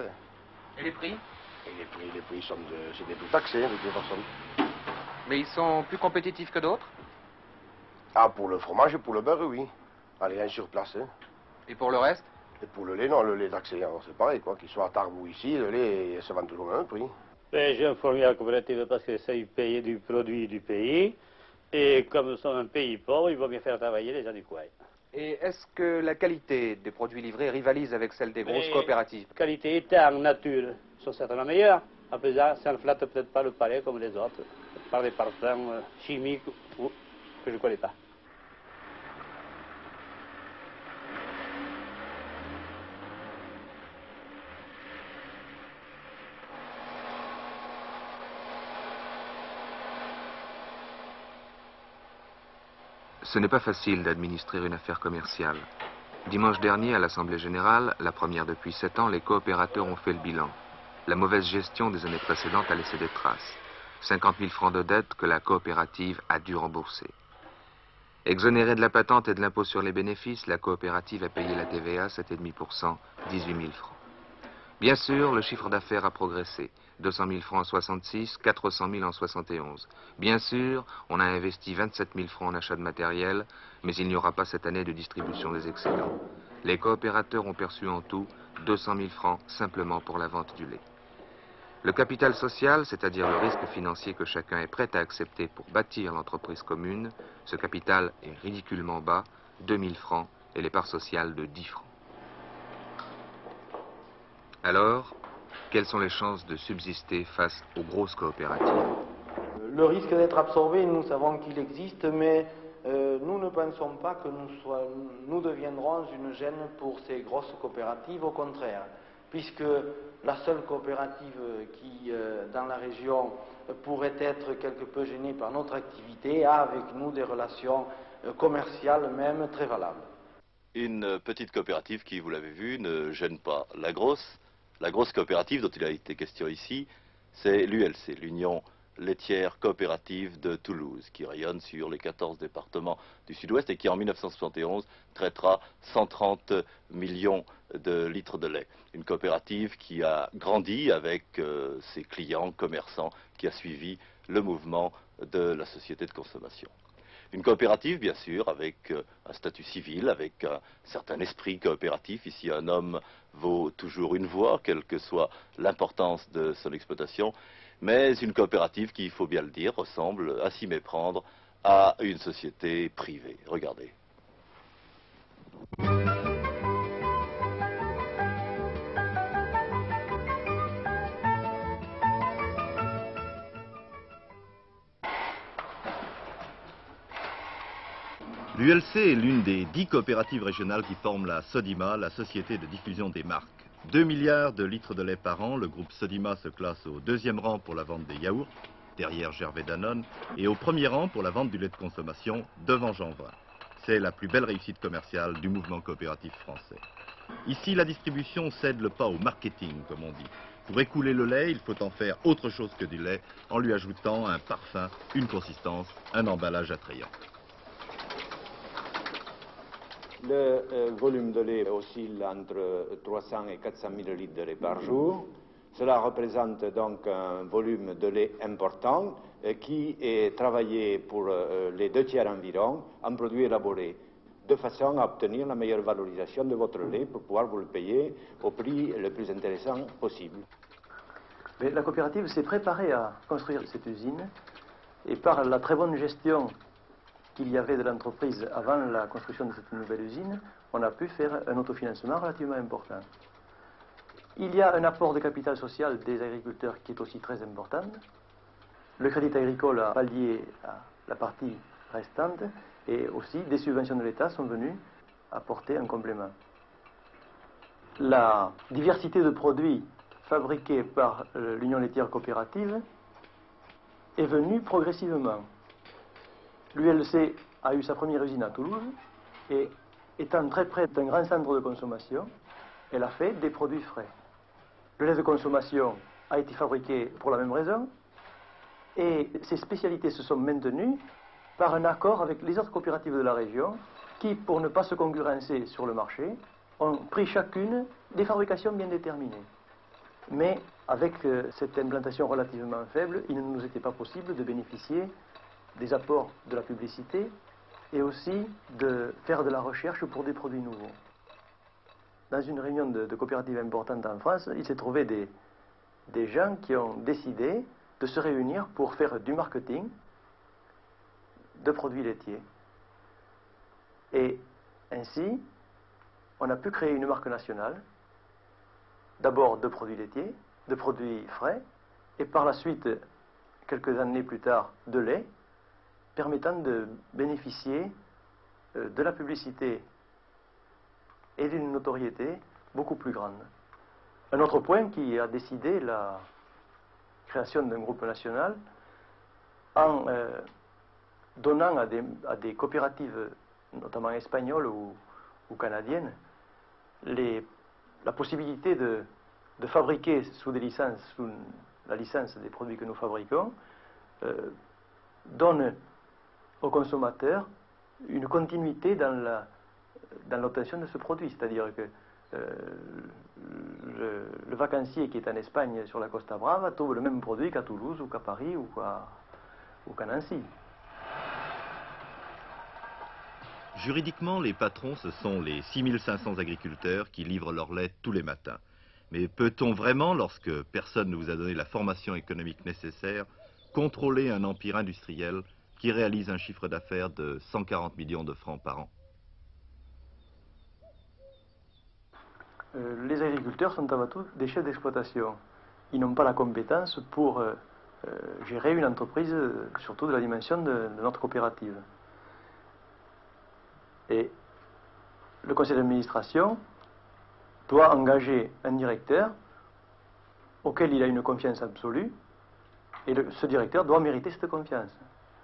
Et les prix? Et les prix sont c'est des prix taxés, de toute façon. Mais ils sont plus compétitifs que d'autres? Ah, pour le fromage et pour le beurre, oui. Allez, un sur place. Hein. Et pour le reste? Et pour le lait, non, le lait taxé, c'est pareil, quoi. Qu'il soit à Tarbes ou ici, le lait se vend toujours au même prix. J'ai informé la coopérative parce que c'est payer du produit du pays. Et comme nous sommes un pays pauvre, il vaut bien faire travailler les gens du coin. Et est-ce que la qualité des produits livrés rivalise avec celle des grosses coopératives? La qualité en nature sont certainement meilleures. Après ça ne flatte peut-être pas le palais comme les autres, par des parfums chimiques que je ne connais pas. Ce n'est pas facile d'administrer une affaire commerciale. Dimanche dernier, à l'Assemblée générale, la première depuis 7 ans, les coopérateurs ont fait le bilan. La mauvaise gestion des années précédentes a laissé des traces. 50 000 francs de dette que la coopérative a dû rembourser. Exonérée de la patente et de l'impôt sur les bénéfices, la coopérative a payé la TVA 7,5%, 18 000 francs. Bien sûr, le chiffre d'affaires a progressé. 200 000 francs en 66, 400 000 en 71. Bien sûr, on a investi 27 000 francs en achat de matériel, mais il n'y aura pas cette année de distribution des excédents. Les coopérateurs ont perçu en tout 200 000 francs simplement pour la vente du lait. Le capital social, c'est-à-dire le risque financier que chacun est prêt à accepter pour bâtir l'entreprise commune, ce capital est ridiculement bas, 2 000 francs, et les parts sociales de 10 francs. Alors, quelles sont les chances de subsister face aux grosses coopératives? Le risque d'être absorbé, nous savons qu'il existe, mais nous ne pensons pas que nous deviendrons une gêne pour ces grosses coopératives, au contraire, puisque la seule coopérative qui, dans la région, pourrait être quelque peu gênée par notre activité, a avec nous des relations commerciales même très valables. Une petite coopérative qui, vous l'avez vu, ne gêne pas la grosse. La grosse coopérative dont il a été question ici, c'est l'ULC, l'Union laitière coopérative de Toulouse, qui rayonne sur les 14 départements du Sud-Ouest et qui en 1971 traitera 130 millions de litres de lait. Une coopérative qui a grandi avec ses clients, commerçants, qui a suivi le mouvement de la société de consommation. Une coopérative, bien sûr, avec un statut civil, avec un certain esprit coopératif. Ici, un homme vaut toujours une voix, quelle que soit l'importance de son exploitation. Mais une coopérative qui, il faut bien le dire, ressemble à s'y méprendre à une société privée. Regardez. L'ULC est l'une des 10 coopératives régionales qui forment la Sodima, la société de diffusion des marques. 2 milliards de litres de lait par an, le groupe Sodima se classe au 2e rang pour la vente des yaourts, derrière Gervais Danone, et au 1er rang pour la vente du lait de consommation, devant Jeanvin. C'est la plus belle réussite commerciale du mouvement coopératif français. Ici, la distribution cède le pas au marketing, comme on dit. Pour écouler le lait, il faut en faire autre chose que du lait, en lui ajoutant un parfum, une consistance, un emballage attrayant. Le volume de lait oscille entre 300 et 400 000 litres de lait par jour. Cela représente donc un volume de lait important qui est travaillé pour les 2 tiers environ en produits élaborés, de façon à obtenir la meilleure valorisation de votre lait pour pouvoir vous le payer au prix le plus intéressant possible. Mais la coopérative s'est préparée à construire cette usine et par la très bonne gestion qu'il y avait de l'entreprise avant la construction de cette nouvelle usine, on a pu faire un autofinancement relativement important. Il y a un apport de capital social des agriculteurs qui est aussi très important. Le crédit agricole a pallié à la partie restante et aussi des subventions de l'État sont venues apporter un complément. La diversité de produits fabriqués par l'Union laitière coopérative est venue progressivement. L'ULC a eu sa première usine à Toulouse et étant très près d'un grand centre de consommation, elle a fait des produits frais. Le lait de consommation a été fabriqué pour la même raison et ces spécialités se sont maintenues par un accord avec les autres coopératives de la région qui, pour ne pas se concurrencer sur le marché, ont pris chacune des fabrications bien déterminées. Mais avec cette implantation relativement faible, il ne nous était pas possible de bénéficier des apports de la publicité et aussi de faire de la recherche pour des produits nouveaux. Dans une réunion de coopératives importantes en France, il s'est trouvé des gens qui ont décidé de se réunir pour faire du marketing de produits laitiers. Et Ainsi, on a pu créer une marque nationale, d'abord de produits laitiers, de produits frais, et par la suite, quelques années plus tard, de lait, permettant de bénéficier de la publicité et d'une notoriété beaucoup plus grande. Un autre point qui a décidé la création d'un groupe national en donnant à des coopératives, notamment espagnoles ou canadiennes, la possibilité de fabriquer sous des licences, sous la licence des produits que nous fabriquons, donne aux consommateurs une continuité dans l'obtention de ce produit. C'est-à-dire que le vacancier qui est en Espagne sur la Costa Brava trouve le même produit qu'à Toulouse ou qu'à Paris ou qu'à Nancy. Juridiquement, les patrons, ce sont les 6500 agriculteurs qui livrent leur lait tous les matins. Mais peut-on vraiment, lorsque personne ne vous a donné la formation économique nécessaire, contrôler un empire industriel qui réalise un chiffre d'affaires de 140 millions de francs par an? Les agriculteurs sont avant tout des chefs d'exploitation. Ils n'ont pas la compétence pour gérer une entreprise, surtout de la dimension de notre coopérative. Et le conseil d'administration doit engager un directeur auquel il a une confiance absolue, et ce directeur doit mériter cette confiance.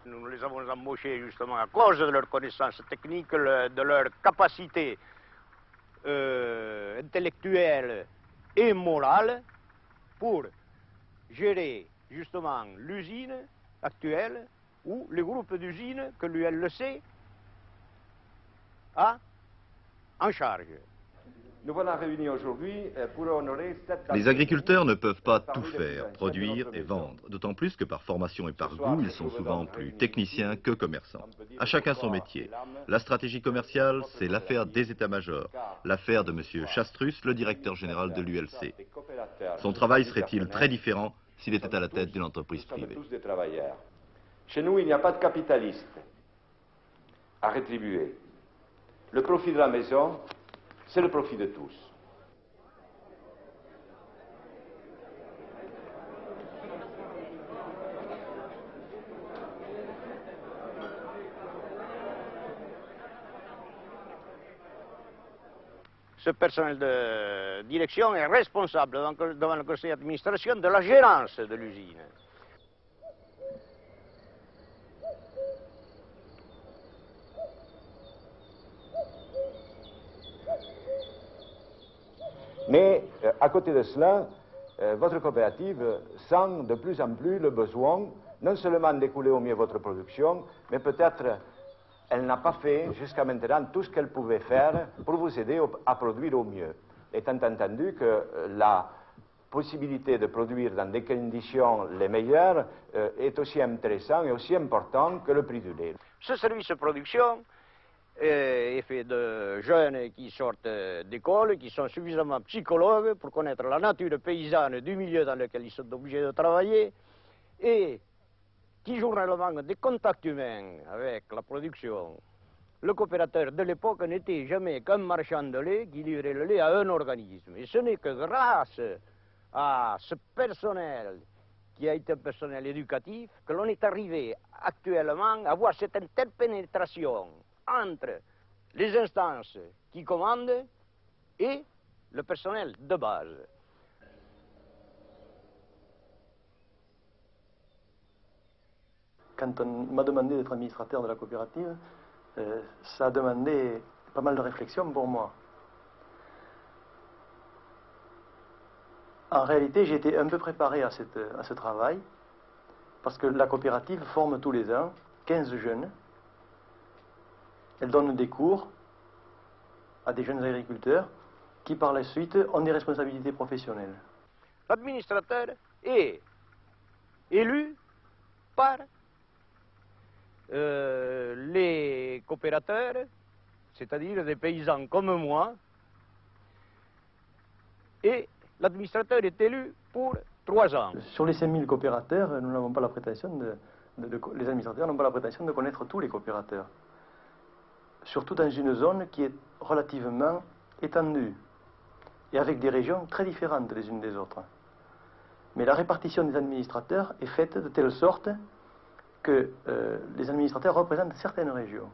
Nous les avons embauchés justement à cause de leur connaissance technique, de leur capacité intellectuelle et morale pour gérer justement l'usine actuelle ou le groupe d'usines que l'ULC a en charge. Nous voilà réunis aujourd'hui pour honorer cette... Les agriculteurs ne peuvent pas tout faire, produire et vendre, d'autant plus que par formation et par goût, ils sont souvent plus techniciens que commerçants. À chacun son métier. La stratégie commerciale, c'est l'affaire des états-majors, l'affaire de M. Chastrus, le directeur général de l'ULC. Son travail serait-il très différent s'il était à la tête d'une entreprise privée? Tous des travailleurs. Chez nous, il n'y a pas de capitaliste à rétribuer. Le profit de la maison, c'est le profit de tous. Ce personnel de direction est responsable devant le conseil d'administration de la gérance de l'usine. Mais à côté de cela, votre coopérative sent de plus en plus le besoin non seulement d'écouler au mieux votre production, mais peut-être elle n'a pas fait jusqu'à maintenant tout ce qu'elle pouvait faire pour vous aider à produire au mieux. Étant entendu que la possibilité de produire dans des conditions les meilleures est aussi intéressant et aussi important que le prix du lait. Ce service de production est fait de jeunes qui sortent d'école, qui sont suffisamment psychologues pour connaître la nature paysanne du milieu dans lequel ils sont obligés de travailler et qui journellement ont des contacts humains avec la production. Le coopérateur de l'époque n'était jamais qu'un marchand de lait qui livrait le lait à un organisme. Et ce n'est que grâce à ce personnel qui a été un personnel éducatif que l'on est arrivé actuellement à avoir cette interpénétration entre les instances qui commandent et le personnel de base. Quand on m'a demandé d'être administrateur de la coopérative, ça a demandé pas mal de réflexion pour moi. En réalité, j'ai été un peu préparé à ce travail, parce que la coopérative forme tous les ans 15 jeunes. Elle donne des cours à des jeunes agriculteurs qui, par la suite, ont des responsabilités professionnelles. L'administrateur est élu par les coopérateurs, c'est-à-dire des paysans comme moi, et l'administrateur est élu pour 3 ans. Sur les 5000 coopérateurs, nous n'avons pas la prétention les administrateurs n'ont pas la prétention de connaître tous les coopérateurs. surtout dans une zone qui est relativement étendue et avec des régions très différentes les unes des autres. Mais la répartition des administrateurs est faite de telle sorte que les administrateurs représentent certaines régions.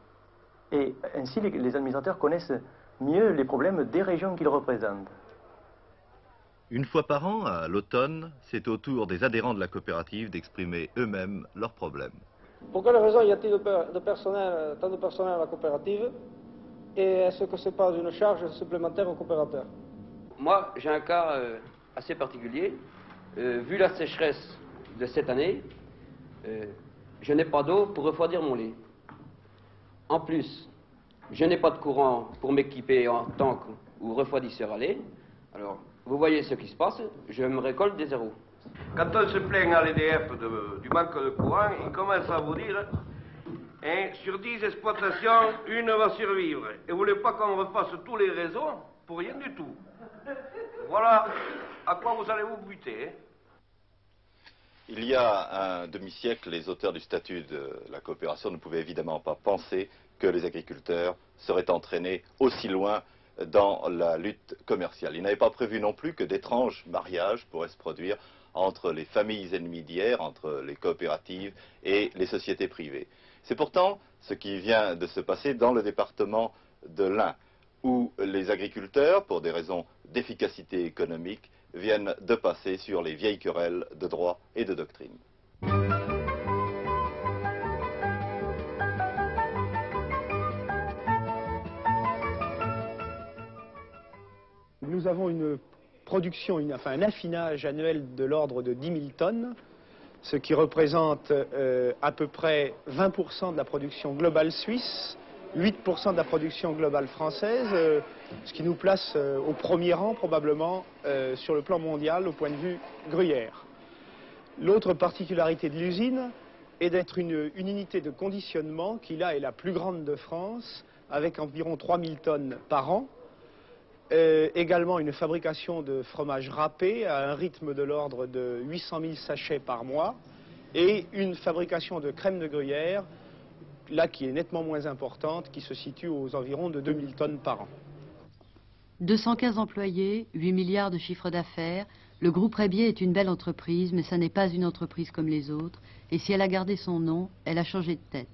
Et ainsi, les administrateurs connaissent mieux les problèmes des régions qu'ils représentent. Une fois par an, à l'automne, c'est au tour des adhérents de la coopérative d'exprimer eux-mêmes leurs problèmes. Pour quelle raison y a-t-il tant de personnel à la coopérative? Et est-ce que ce n'est pas une charge supplémentaire aux coopérateurs? Moi, j'ai un cas assez particulier. Vu la sécheresse de cette année, je n'ai pas d'eau pour refroidir mon lait. En plus, je n'ai pas de courant pour m'équiper en tank ou refroidisseur à lait. Alors, vous voyez ce qui se passe, je me récolte des zéros. Quand on se plaint à l'EDF du manque de courant, ils commencent à vous dire, hein, sur 10 exploitations, une va survivre. Et vous ne voulez pas qu'on refasse tous les réseaux pour rien du tout. Voilà à quoi vous allez vous buter. Hein. Il y a un demi-siècle, les auteurs du statut de la coopération ne pouvaient évidemment pas penser que les agriculteurs seraient entraînés aussi loin dans la lutte commerciale. Ils n'avaient pas prévu non plus que d'étranges mariages pourraient se produire entre les familles ennemies d'hier, entre les coopératives et les sociétés privées. C'est pourtant ce qui vient de se passer dans le département de l'Ain, où les agriculteurs, pour des raisons d'efficacité économique, viennent de passer sur les vieilles querelles de droit et de doctrine. Nous avons une production, un affinage annuel de l'ordre de 10 000 tonnes, ce qui représente à peu près 20% de la production globale suisse, 8% de la production globale française, ce qui nous place au premier rang probablement sur le plan mondial au point de vue gruyère. L'autre particularité de l'usine est d'être une unité de conditionnement qui là est la plus grande de France, avec environ 3 000 tonnes par an. Également une fabrication de fromage râpé à un rythme de l'ordre de 800 000 sachets par mois et une fabrication de crème de gruyère, là qui est nettement moins importante, qui se situe aux environs de 2000 tonnes par an. 215 employés, 8 milliards de chiffre d'affaires. Le groupe Rébier est une belle entreprise, mais ça n'est pas une entreprise comme les autres. Et si elle a gardé son nom, elle a changé de tête.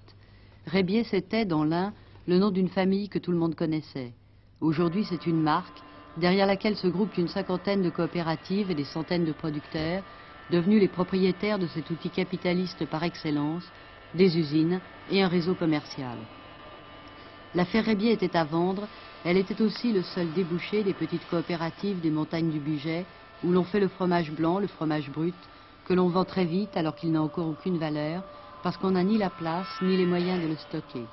Rébier, c'était, dans l'Ain, le nom d'une famille que tout le monde connaissait. Aujourd'hui, c'est une marque, derrière laquelle se groupent une cinquantaine de coopératives et des centaines de producteurs, devenus les propriétaires de cet outil capitaliste par excellence, des usines et un réseau commercial. L'affaire Rébier était à vendre, elle était aussi le seul débouché des petites coopératives des montagnes du Bugey, où l'on fait le fromage blanc, le fromage brut, que l'on vend très vite alors qu'il n'a encore aucune valeur, parce qu'on n'a ni la place ni les moyens de le stocker.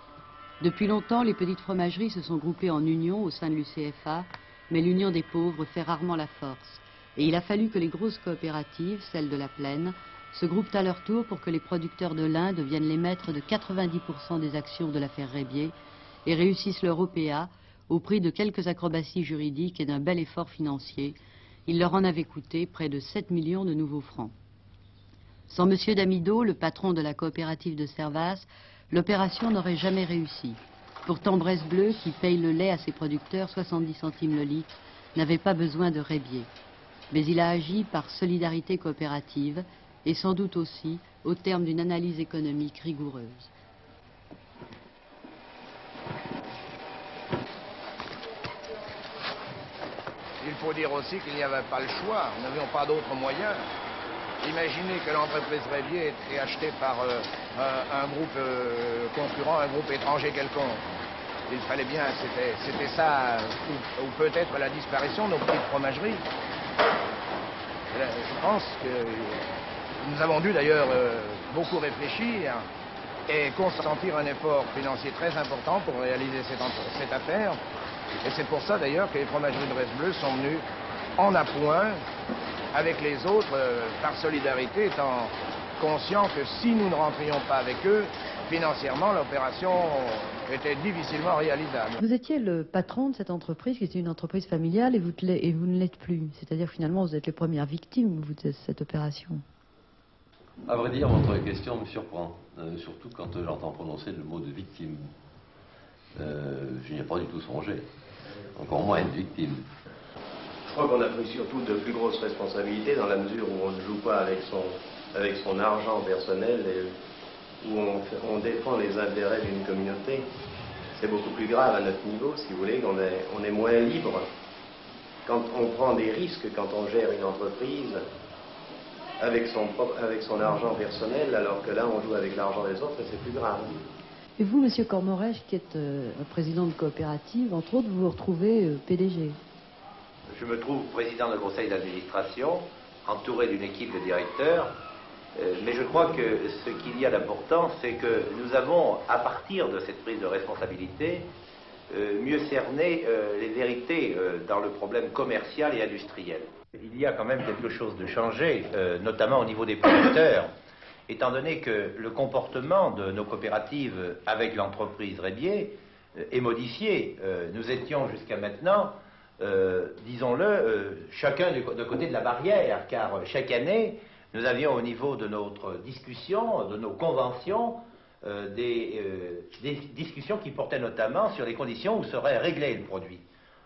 Depuis longtemps, les petites fromageries se sont groupées en union au sein de l'UCFA, mais l'union des pauvres fait rarement la force. Et il a fallu que les grosses coopératives, celles de la plaine, se groupent à leur tour pour que les producteurs de l'Ain deviennent les maîtres de 90% des actions de l'affaire Rébier et réussissent leur OPA au prix de quelques acrobaties juridiques et d'un bel effort financier. Il leur en avait coûté près de 7 millions de nouveaux francs. Sans M. Damido, le patron de la coopérative de Servas, l'opération n'aurait jamais réussi. Pourtant, Bresse Bleu, qui paye le lait à ses producteurs 70 centimes le litre, n'avait pas besoin de Rébier. Mais il a agi par solidarité coopérative et sans doute aussi au terme d'une analyse économique rigoureuse. Il faut dire aussi qu'il n'y avait pas le choix, nous n'avions pas d'autres moyens. Imaginez que l'entreprise Rébier est achetée par un groupe concurrent, un groupe étranger quelconque. Il fallait bien, c'était ça, ou peut-être la disparition de nos petites fromageries. Je pense que nous avons dû d'ailleurs beaucoup réfléchir et consentir un effort financier très important pour réaliser cette affaire. Et c'est pour ça d'ailleurs que les fromageries de Bresse Bleu sont venues en appoint avec les autres par solidarité, étant conscients que si nous ne rentrions pas avec eux, financièrement l'opération était difficilement réalisable. Vous étiez le patron de cette entreprise qui était une entreprise familiale et vous ne l'êtes plus. C'est-à-dire finalement vous êtes les premières victimes de cette opération. À vrai dire, votre question me surprend, surtout quand j'entends prononcer le mot de victime. je n'y ai pas du tout songé. Encore moins être victime. Je crois qu'on a pris surtout de plus grosses responsabilités dans la mesure où on ne joue pas avec son argent personnel et où on défend les intérêts d'une communauté. C'est beaucoup plus grave à notre niveau, si vous voulez, on est moins libre. Quand on prend des risques, quand on gère une entreprise avec son argent personnel, alors que là on joue avec l'argent des autres et c'est plus grave. Et vous, Monsieur Cormorèche, qui êtes un président de coopérative, entre autres, vous vous retrouvez PDG. Je me trouve président de conseil d'administration, entouré d'une équipe de directeurs, mais je crois que ce qu'il y a d'important, c'est que nous avons, à partir de cette prise de responsabilité, mieux cerner les vérités dans le problème commercial et industriel. Il y a quand même quelque chose de changé, notamment au niveau des producteurs, étant donné que le comportement de nos coopératives avec l'entreprise Rébier est modifié. Nous étions jusqu'à maintenant, disons-le, chacun de côté de la barrière, car chaque année, nous avions au niveau de notre discussion, de nos conventions, des discussions qui portaient notamment sur les conditions où serait réglé le produit.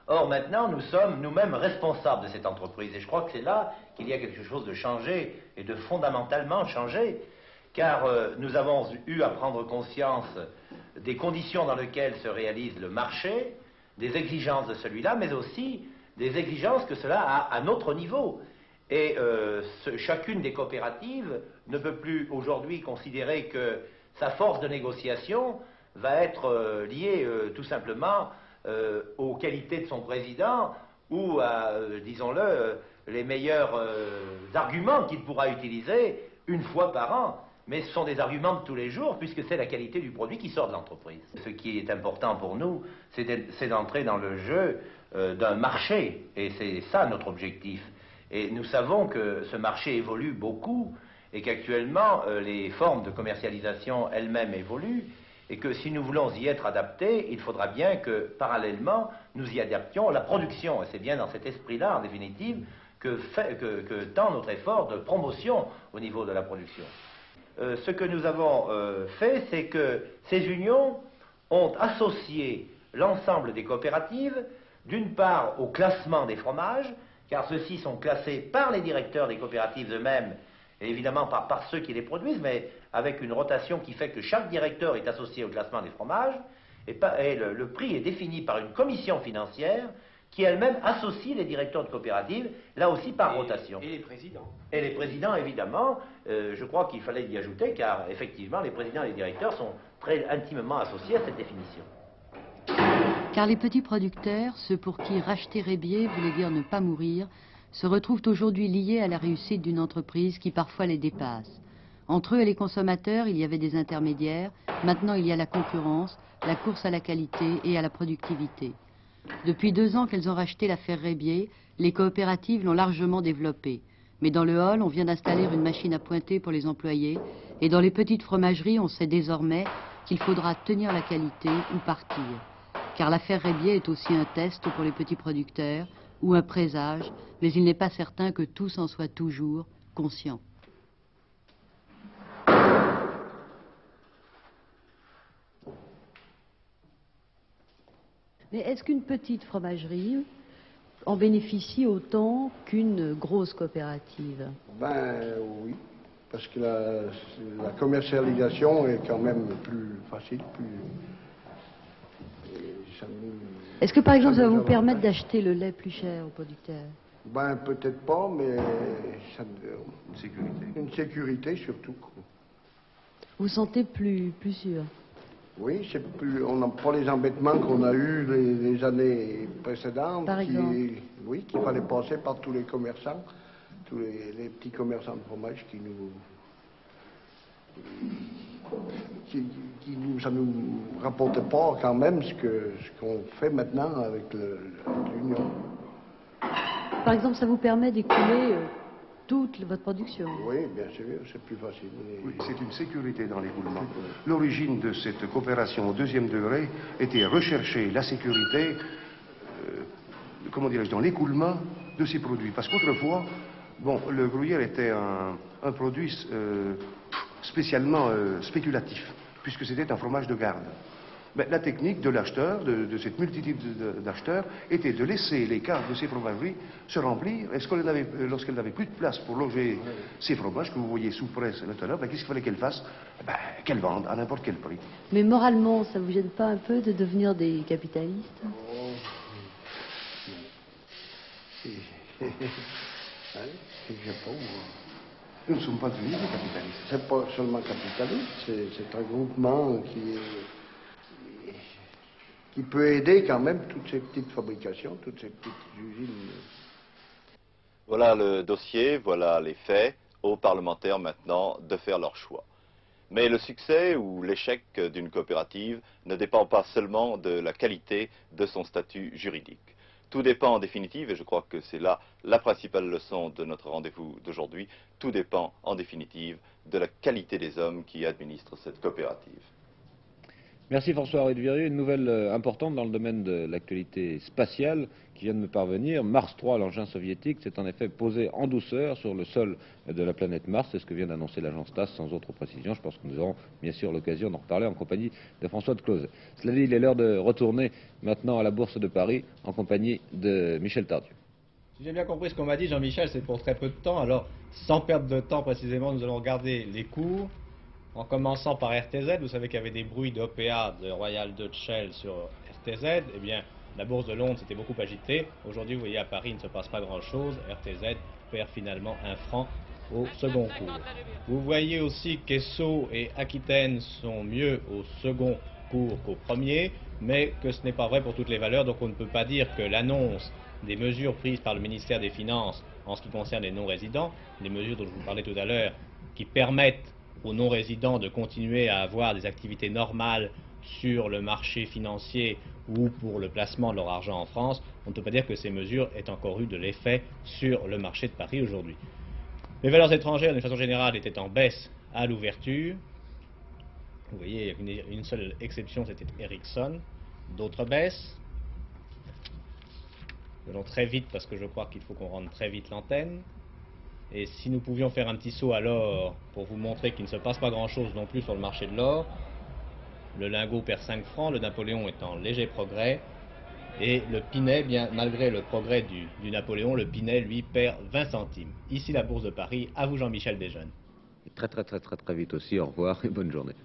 Or maintenant, nous sommes nous-mêmes responsables de cette entreprise et je crois que c'est là qu'il y a quelque chose de changé et de fondamentalement changé, car nous avons eu à prendre conscience des conditions dans lesquelles se réalise le marché, des exigences de celui-là, mais aussi des exigences que cela a à notre niveau. Et chacune des coopératives ne peut plus aujourd'hui considérer que sa force de négociation va être liée tout simplement aux qualités de son président ou à, disons-le, les meilleurs arguments qu'il pourra utiliser une fois par an. Mais ce sont des arguments de tous les jours puisque c'est la qualité du produit qui sort de l'entreprise. Ce qui est important pour nous, c'est d'entrer dans le jeu d'un marché et c'est ça notre objectif. Et nous savons que ce marché évolue beaucoup et qu'actuellement les formes de commercialisation elles-mêmes évoluent et que si nous voulons y être adaptés, il faudra bien que parallèlement nous y adaptions la production. Et c'est bien dans cet esprit-là, en définitive, que tend notre effort de promotion au niveau de la production. Ce que nous avons fait, c'est que ces unions ont associé l'ensemble des coopératives, d'une part au classement des fromages, car ceux-ci sont classés par les directeurs des coopératives eux-mêmes, et évidemment par ceux qui les produisent, mais avec une rotation qui fait que chaque directeur est associé au classement des fromages, et le prix est défini par une commission financière qui elle-même associe les directeurs de coopératives, là aussi par rotation. Et les présidents. Et les présidents, évidemment, je crois qu'il fallait y ajouter, car effectivement, les présidents et les directeurs sont très intimement associés à cette définition. Car les petits producteurs, ceux pour qui racheter Rébier voulait dire ne pas mourir, se retrouvent aujourd'hui liés à la réussite d'une entreprise qui parfois les dépasse. Entre eux et les consommateurs, il y avait des intermédiaires, maintenant il y a la concurrence, la course à la qualité et à la productivité. Depuis 2 ans qu'elles ont racheté l'affaire Rébier, les coopératives l'ont largement développée. Mais dans le hall, on vient d'installer une machine à pointer pour les employés, et dans les petites fromageries, on sait désormais qu'il faudra tenir la qualité ou partir. Car l'affaire Rébier est aussi un test pour les petits producteurs, ou un présage, mais il n'est pas certain que tous en soient toujours conscients. Mais est-ce qu'une petite fromagerie en bénéficie autant qu'une grosse coopérative? Ben oui, parce que la commercialisation est quand même plus facile, Est-ce que par exemple ça va vous permettre d'acheter le lait plus cher aux producteurs? Ben peut-être pas, mais une sécurité. Une sécurité surtout. Vous vous sentez plus sûr? Oui, c'est plus, on n'a pas les embêtements qu'on a eus les années précédentes. Par exemple? Oui, qu'il fallait passer par tous les commerçants, tous les petits commerçants de fromage ça nous rapportait pas quand même ce qu'on fait maintenant avec l'Union. Par exemple, ça vous permet d'écouler toute votre production? Oui, bien sûr, c'est plus facile. Oui, c'est une sécurité dans l'écoulement. L'origine de cette coopération au 2e degré était rechercher la sécurité, comment dirais-je, dans l'écoulement de ces produits. Parce qu'autrefois, bon, le gruyère était un produit spécialement spéculatif, puisque c'était un fromage de garde. Mais la technique de l'acheteur, de cette multitude d'acheteurs, était de laisser les caves de ces fromageries se remplir. Et lorsqu'elles n'avaient plus de place pour loger ces fromages que vous voyez sous presse maintenant, qu'est-ce qu'il fallait qu'elles fassent? Qu'elles vendent à n'importe quel prix. Mais moralement, ça vous gêne pas un peu de devenir des capitalistes? Nous ne sommes pas devenus des capitalistes. C'est pas seulement capitaliste, c'est un groupement qui peut aider quand même toutes ces petites fabrications, toutes ces petites usines. Voilà le dossier, voilà les faits. Aux parlementaires maintenant de faire leur choix. Mais le succès ou l'échec d'une coopérative ne dépend pas seulement de la qualité de son statut juridique. Tout dépend en définitive, et je crois que c'est là la principale leçon de notre rendez-vous d'aujourd'hui, tout dépend en définitive de la qualité des hommes qui administrent cette coopérative. Merci François Rudvirieux. Une nouvelle importante dans le domaine de l'actualité spatiale qui vient de me parvenir. Mars 3, l'engin soviétique, s'est en effet posé en douceur sur le sol de la planète Mars. C'est ce que vient d'annoncer l'agence TASS sans autre précision. Je pense que nous aurons bien sûr l'occasion d'en reparler en compagnie de François de Closet. Cela dit, il est l'heure de retourner maintenant à la Bourse de Paris en compagnie de Michel Tardieu. Si j'ai bien compris ce qu'on m'a dit, Jean-Michel, c'est pour très peu de temps. Alors, sans perdre de temps précisément, nous allons regarder les cours. En commençant par RTZ, vous savez qu'il y avait des bruits d'OPA de Royal Dutch Shell sur RTZ. Eh bien, la bourse de Londres s'était beaucoup agitée. Aujourd'hui, vous voyez, à Paris, il ne se passe pas grand-chose. RTZ perd finalement 1 franc au second cours. Vous voyez aussi qu'Esso et Aquitaine sont mieux au second cours qu'au premier, mais que ce n'est pas vrai pour toutes les valeurs. Donc on ne peut pas dire que l'annonce des mesures prises par le ministère des Finances en ce qui concerne les non-résidents, les mesures dont je vous parlais tout à l'heure, qui permettent aux non-résidents de continuer à avoir des activités normales sur le marché financier ou pour le placement de leur argent en France, on ne peut pas dire que ces mesures aient encore eu de l'effet sur le marché de Paris aujourd'hui. Les valeurs étrangères, d'une façon générale, étaient en baisse à l'ouverture. Vous voyez, il y a une seule exception, c'était Ericsson. D'autres baisses. Nous allons très vite parce que je crois qu'il faut qu'on rende très vite l'antenne. Et si nous pouvions faire un petit saut à l'or pour vous montrer qu'il ne se passe pas grand-chose non plus sur le marché de l'or, le lingot perd 5 francs, le Napoléon est en léger progrès, et le Pinet, bien malgré le progrès du Napoléon, le Pinet, lui, perd 20 centimes. Ici la Bourse de Paris, à vous Jean-Michel Desjeunes. Très vite aussi, au revoir et bonne journée.